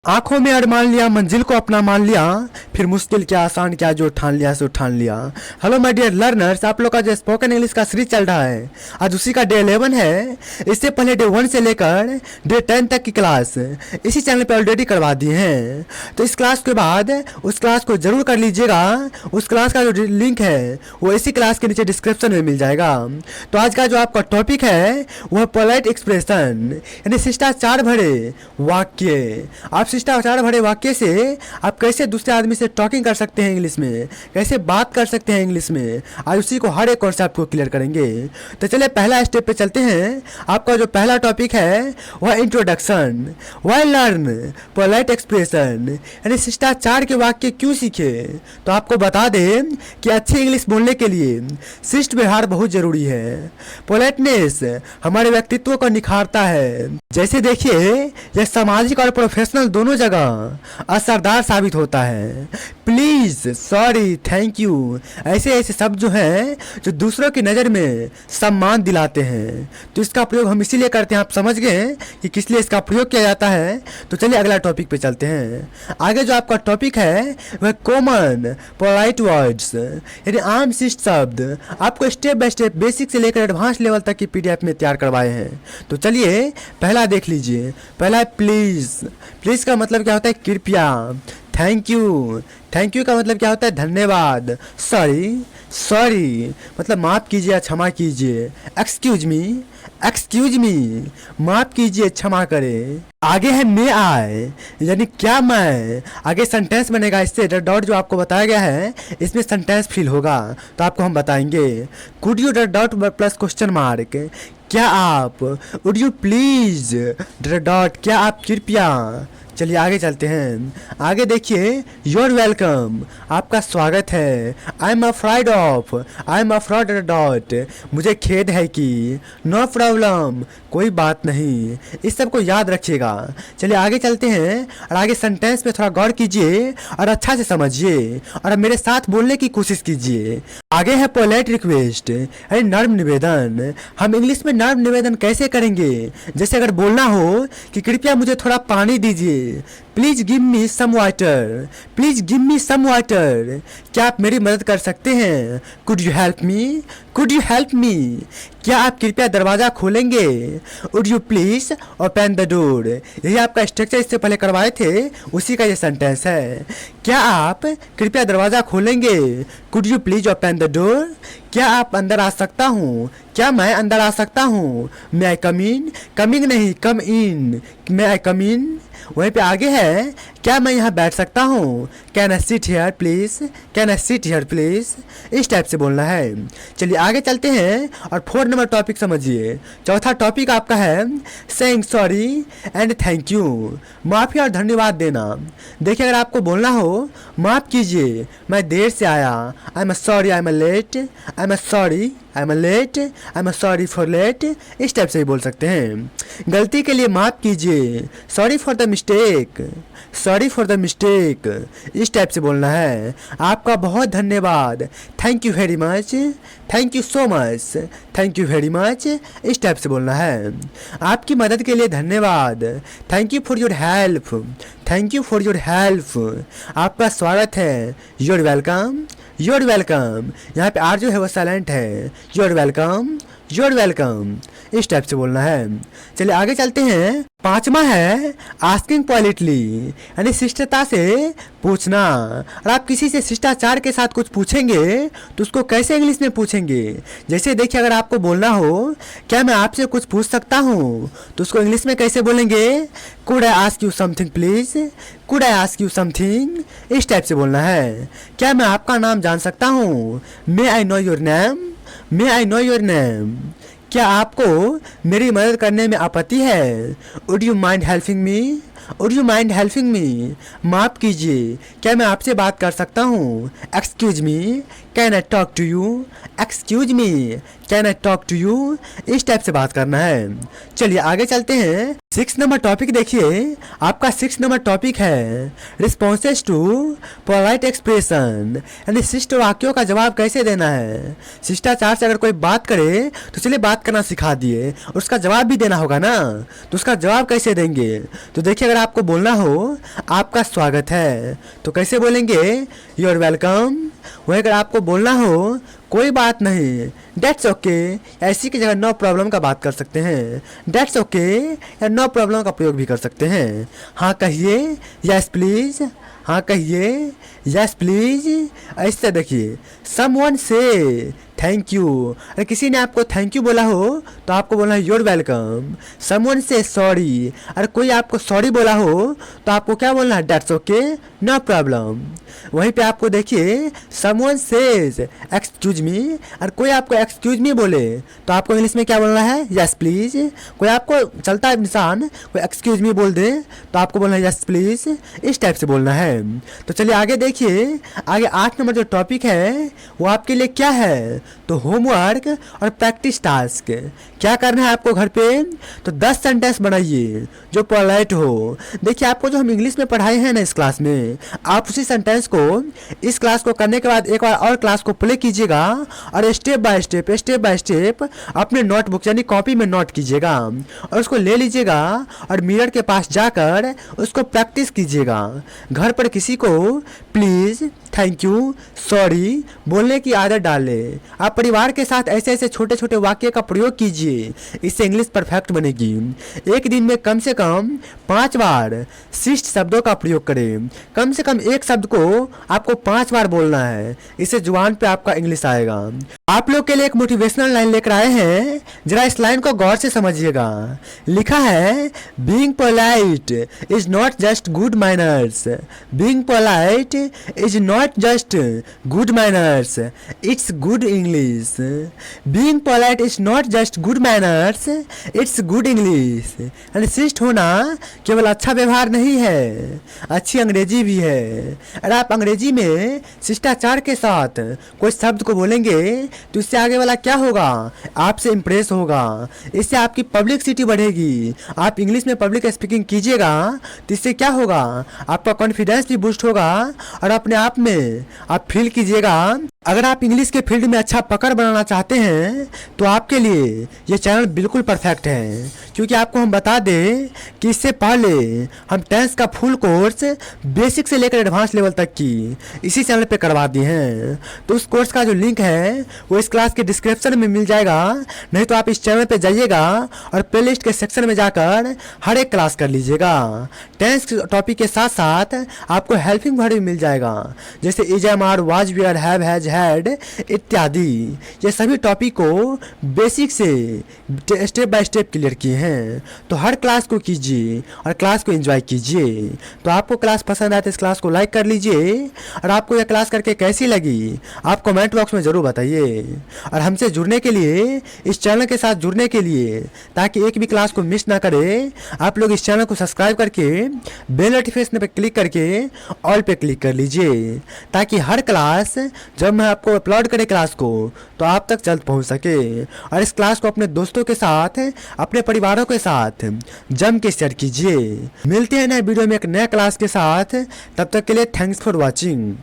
आंखों में अरमान लिया, मंजिल को अपना मान लिया, फिर मुश्किल क्या आसान क्या, जो ठान लिया सो ठान लिया। हेलो माय डियर लर्नर्स, आप लोग का जो स्पोकन इंग्लिश का सीरीज चल रहा है, आज उसी का डे 11 है। इससे पहले डे 1 से लेकर डे 10 तक की क्लास इसी चैनल पे ऑलरेडी करवा दिए हैं। तो इस क्लास के बाद उस क्लास को जरूर कर लीजिएगा। उस क्लास का जो लिंक है वो इसी क्लास के नीचे डिस्क्रिप्शन में मिल जाएगा। तो आज का जो आपका टॉपिक है वह पोलाइट एक्सप्रेशन, यानी शिष्टाचार भरे वाक्य। आप शिष्टाचार भरे वाक्य से आप कैसे दूसरे आदमी से टॉकिंग कर सकते हैं इंग्लिश में, कैसे बात कर सकते हैं इंग्लिश में, आज उसी को हर एक कॉन्सेप्ट को क्लियर करेंगे। तो चलिए पहला स्टेप पे चलते हैं। आपका जो पहला टॉपिक है वह introduction. Why learn polite expression, यानी शिष्टाचार के वाक्य क्यों सीखे। तो आपको बता दें कि अच्छी इंग्लिश बोलने के लिए शिष्ट व्यवहार बहुत जरूरी है। पोलाइटनेस हमारे व्यक्तित्व को निखारता है। जैसे देखिए यह सामाजिक और प्रोफेशनल दोनों जगह असरदार साबित होता है। प्लीज, सॉरी, थैंक यू ऐसे ऐसे शब्द जो हैं जो दूसरों की नज़र में सम्मान दिलाते हैं। तो इसका प्रयोग हम इसीलिए करते हैं, आप समझ गए कि किस लिए इसका प्रयोग किया जाता है। तो चलिए अगला टॉपिक पे चलते हैं। आगे जो आपका टॉपिक है वह कॉमन पोलाइट वर्ड्स, यानी आम शिष्ट शब्द। आपको स्टेप बाय स्टेप बेसिक से लेकर एडवांस लेवल तक की PDF में तैयार करवाए हैं। तो चलिए पहला देख लीजिए। पहला है प्लीज़। प्लीज़ का मतलब क्या होता है? कृपया। थैंक यू, थैंक यू का मतलब क्या होता है? धन्यवाद। सॉरी, सॉरी मतलब माफ़ कीजिए, क्षमा कीजिए। एक्सक्यूज मी, एक्सक्यूज मी माफ़ कीजिए, क्षमा करें। आगे है मे आई, यानी क्या मैं। आगे सेंटेंस बनेगा, इससे डॉट जो आपको बताया गया है इसमें सेंटेंस फिल होगा। तो आपको हम बताएंगे could U dot plus question mark, क्या आप, वुड यू प्लीज डॉट, क्या आप कृपया। चलिए आगे चलते हैं। आगे देखिए योर वेलकम, आपका स्वागत है। I am afraid of, I am afraid dot, मुझे खेद है कि। नो प्रॉब्लम, कोई बात नहीं। इस सब को याद रखिएगा। चलिए आगे चलते हैं और आगे सेंटेंस में थोड़ा गौर कीजिए और अच्छा से समझिए और मेरे साथ बोलने की कोशिश कीजिए। आगे है पोलाइट रिक्वेस्ट, यानी नर्म निवेदन। हम इंग्लिश में नर्म निवेदन कैसे करेंगे? जैसे अगर बोलना हो कि कृपया मुझे थोड़ा पानी दीजिए, please give me some water, please give me some water, क्या आप मेरी मदद कर सकते हैं? Could you help me, could you help me, क्या आप कृपया दरवाज़ा खोलेंगे? Would you please open the door. यही आपका स्ट्रक्चर इससे पहले करवाए थे, उसी का ये सेंटेंस है। क्या आप कृपया दरवाज़ा खोलेंगे? Could you please open the door, क्या आप अंदर आ सकता हूँ, क्या मैं अंदर आ सकता हूँ? मे आई कम इन, कमिंग नहीं कम इन, मे आई कम इन। वहीं पे आगे है क्या मैं यहाँ बैठ सकता हूँ? Can I sit here please, can I sit here please, इस टाइप से बोलना है। चलिए आगे चलते हैं और 4 नंबर टॉपिक समझिए। चौथा टॉपिक आपका है saying sorry and thank you, माफ़ी और धन्यवाद देना। देखिए अगर आपको बोलना हो माफ़ कीजिए मैं देर से आया, I am sorry, I am late, I am sorry, I am late, I am sorry for late, इस टाइप से ही बोल सकते हैं। गलती के लिए माफ़ कीजिए, sorry for the mistake, sorry for the mistake, इस टाइप से बोलना है। आपका बहुत धन्यवाद, thank you very much, thank you so much, thank you very much, इस टाइप से बोलना है। आपकी मदद के लिए धन्यवाद, thank you for your help, thank you for your help. आपका स्वागत है, योर वेलकम, योर वेलकम, यहाँ पे आर जो है वो साइलेंट है। योर वेलकम, योर वेलकम, इस टाइप से बोलना है। चलिए आगे चलते हैं। 5वां है आस्किंग पॉलिटली, यानी शिष्टता से पूछना। और आप किसी से शिष्टाचार के साथ कुछ पूछेंगे तो उसको कैसे इंग्लिश में पूछेंगे? जैसे देखिए अगर आपको बोलना हो क्या मैं आपसे कुछ पूछ सकता हूँ, तो उसको इंग्लिश में कैसे बोलेंगे? Could I ask you something please, could I ask you something, इस टाइप से बोलना है। क्या मैं आपका नाम जान सकता हूँ? May I know your name, may I know your name, क्या आपको मेरी मदद करने में आपत्ति है? Would you mind helping me, would you mind helping me, माफ़ कीजिए क्या मैं आपसे बात कर सकता हूँ? Excuse me, can I talk to you, excuse me, can I talk to you, इस टाइप से बात करना है। चलिए आगे चलते हैं। 6 नंबर टॉपिक देखिए। आपका 6 नंबर टॉपिक है रिस्पॉन्सेस टू पोलाइट एक्सप्रेशन, यानी शिष्ट वाक्यों का जवाब कैसे देना है। शिष्टाचार से अगर कोई बात करे तो चलिए बात करना सिखा दिए, उसका जवाब भी देना होगा ना, तो उसका जवाब कैसे देंगे? तो देखिए अगर आपको बोलना हो आपका स्वागत है तो कैसे बोलेंगे, यू आर वेलकम। वहीं अगर आपको बोलना हो कोई बात नहीं, डेट्स ओके, ऐसी की जगह नो प्रॉब्लम का बात कर सकते हैं। डेट्स ओके या नो प्रॉब्लम का प्रयोग भी कर सकते हैं। हाँ कहिए, यस प्लीज़, हाँ कहिए, यस प्लीज़। ऐसे देखिए, समवन से थैंक यू, अगर किसी ने आपको थैंक यू बोला हो तो आपको बोलना है योर वेलकम। समवन से सॉरी, अगर कोई आपको सॉरी बोला हो तो आपको क्या बोलना है, डेट्स ओके, नो प्रॉब्लम। वहीं पे आपको देखिए, समवन सेज एक्सक्यूज मी, अगर कोई आपको एक्सक्यूज मी बोले तो आपको इंग्लिश में क्या बोलना है, यस प्लीज़। कोई आपको चलता है इंसान कोई एक्सक्यूज मी बोल दे तो आपको बोलना है यस प्लीज़, इस टाइप से बोलना है। तो चलिए आगे देखिए, आगे 8 नंबर जो टॉपिक है वो आपके लिए क्या है, तो होमवर्क और प्रैक्टिस टास्क। क्या करना है आपको घर पे, तो 10 सेंटेंस बनाइए जो पोलाइट हो। देखिए आपको जो हम इंग्लिश में पढ़ाए हैं ना इस क्लास में, आप उसी सेंटेंस को इस क्लास को करने के बाद एक बार और क्लास को प्ले कीजिएगा और स्टेप बाय स्टेप अपने नोटबुक यानी कॉपी में नोट कीजिएगा और उसको ले लीजिएगा और मिरर के पास जाकर उसको प्रैक्टिस कीजिएगा। घर पर किसी को प्लीज़, थैंक यू, सॉरी बोलने की आदत डालें। आप परिवार के साथ ऐसे ऐसे छोटे छोटे वाक्य का प्रयोग कीजिए, इससे इंग्लिश परफेक्ट बनेगी। एक दिन में कम से कम 5 बार शिष्ट शब्दों का प्रयोग करें। कम से कम एक शब्द को आपको 5 बार बोलना है, इससे जुबान पे आपका इंग्लिश आएगा। आप लोग के लिए एक मोटिवेशनल लाइन लेकर आए हैं, जरा इस लाइन को गौर से समझिएगा। लिखा है, being polite is not just good manners. Being polite is not just good manners, it's good English. Being polite is not just good manners, it's good English. यानी शिष्ट होना केवल अच्छा व्यवहार नहीं है, अच्छी अंग्रेजी भी है। अगर आप अंग्रेजी में शिष्टाचार के साथ कोई शब्द को बोलेंगे तो इससे आगे वाला क्या होगा, आपसे इम्प्रेस होगा, इससे आपकी पब्लिसिटी बढ़ेगी। आप इंग्लिश में पब्लिक स्पीकिंग कीजिएगा तो इससे क्या होगा, आपका कॉन्फिडेंस भी बूस्ट होगा और अपने आप में आप फील कीजिएगा। अगर आप इंग्लिश के फील्ड में अच्छा पकड़ बनाना चाहते हैं तो आपके लिए ये चैनल बिल्कुल परफेक्ट है, क्योंकि आपको हम बता दें कि इससे पहले हम टेंस का फुल कोर्स बेसिक से लेकर एडवांस लेवल तक की इसी चैनल पे करवा दिए हैं। तो उस कोर्स का जो लिंक है वो इस क्लास के डिस्क्रिप्शन में मिल जाएगा, नहीं तो आप इस चैनल पे जाइएगा और प्लेलिस्ट के सेक्शन में जाकर हर एक क्लास कर लीजिएगा। टेंस टॉपिक के साथ साथ आपको हेल्पिंग वर्ड भी मिल जाएगा, जैसे is, am, are, was, were, have, has, had इत्यादि। ये सभी टॉपिक को बेसिक से स्टेप बाय स्टेप क्लियर किए हैं। तो हर क्लास को कीजिए और क्लास को एंजॉय कीजिए। तो आपको क्लास पसंद आए तो इस क्लास को लाइक कर लीजिए, और आपको यह क्लास करके कैसी लगी आप कमेंट बॉक्स में ज़रूर बताइए। और हमसे जुड़ने के लिए, इस चैनल के साथ जुड़ने के लिए, ताकि एक भी क्लास को मिस ना करे, आप लोग इस चैनल को सब्सक्राइब करके बेल नोटिफिकेशन पर क्लिक करके ऑल पे क्लिक कर लीजिए, ताकि हर क्लास जब मैं आपको अपलोड करें क्लास को तो आप तक जल्द पहुंच सके। और इस क्लास को अपने दोस्तों के साथ, अपने परिवारों के साथ जम के शेयर कीजिए। मिलते हैं नए वीडियो में एक नया क्लास के साथ, तब तक के लिए थैंक्स फॉर वॉचिंग।